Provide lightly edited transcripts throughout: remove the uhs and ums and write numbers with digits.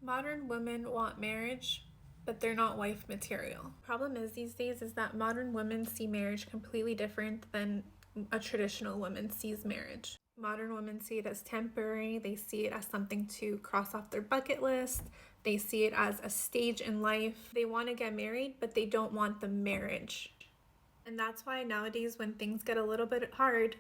Modern women want marriage, but they're not wife material. Problem is these days is that modern women see marriage completely different than a traditional woman sees marriage. Modern women see it as temporary, they see it as something to cross off their bucket list, they see it as a stage in life. They want to get married, but they don't want the marriage. And that's why nowadays, when things get a little bit hard,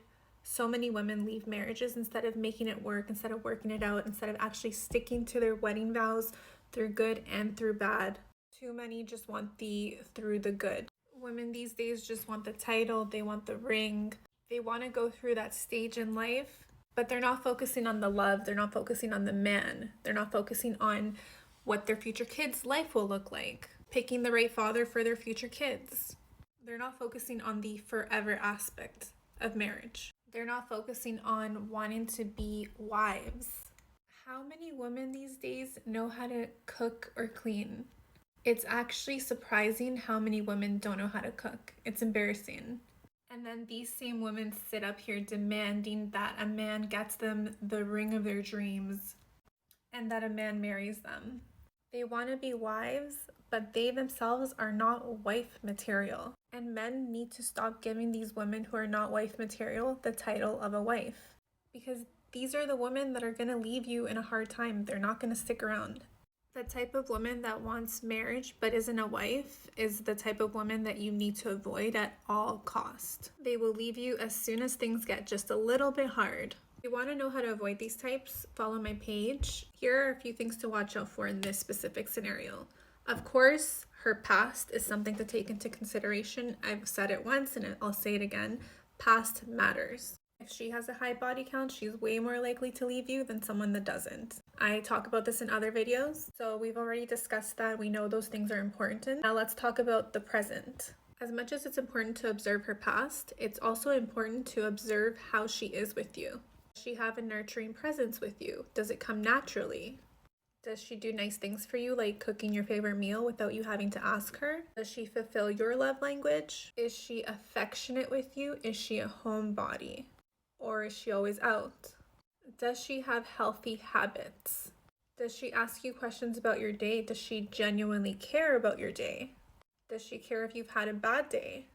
so many women leave marriages instead of making it work, instead of working it out, instead of actually sticking to their wedding vows through good and through bad. Too many just want the through the good. Women these days just want the title, they want the ring, they want to go through that stage in life, but they're not focusing on the love, they're not focusing on the man, they're not focusing on what their future kids' life will look like, picking the right father for their future kids. They're not focusing on the forever aspect of marriage. They're not focusing on wanting to be wives. How many women these days know how to cook or clean? It's actually surprising how many women don't know how to cook. It's embarrassing. And then these same women sit up here demanding that a man gets them the ring of their dreams and that a man marries them. They want to be wives, but they themselves are not wife material. And men need to stop giving these women who are not wife material the title of a wife. Because these are the women that are going to leave you in a hard time. They're not going to stick around. The type of woman that wants marriage but isn't a wife is the type of woman that you need to avoid at all cost. They will leave you as soon as things get just a little bit hard. If you want to know how to avoid these types, follow my page. Here are a few things to watch out for in this specific scenario. Of course, her past is something to take into consideration. I've said it once and I'll say it again. Past matters. If she has a high body count, she's way more likely to leave you than someone that doesn't. I talk about this in other videos, so we've already discussed that. We know those things are important. Now let's talk about the present. As much as it's important to observe her past, it's also important to observe how she is with you. Does she have a nurturing presence with you? Does it come naturally? Does she do nice things for you, like cooking your favorite meal without you having to ask her? Does she fulfill your love language? Is she affectionate with you? Is she a homebody? Or is she always out? Does she have healthy habits? Does she ask you questions about your day? Does she genuinely care about your day? Does she care if you've had a bad day?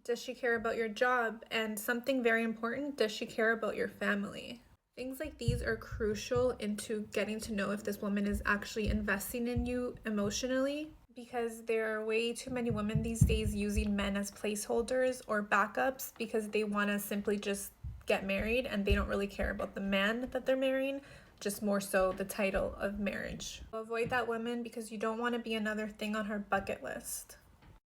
Does she care about your job? And something very important, does she care about your family? Things like these are crucial into getting to know if this woman is actually investing in you emotionally, because there are way too many women these days using men as placeholders or backups because they want to simply just get married and they don't really care about the man that they're marrying, just more so the title of marriage. Avoid that woman because you don't want to be another thing on her bucket list.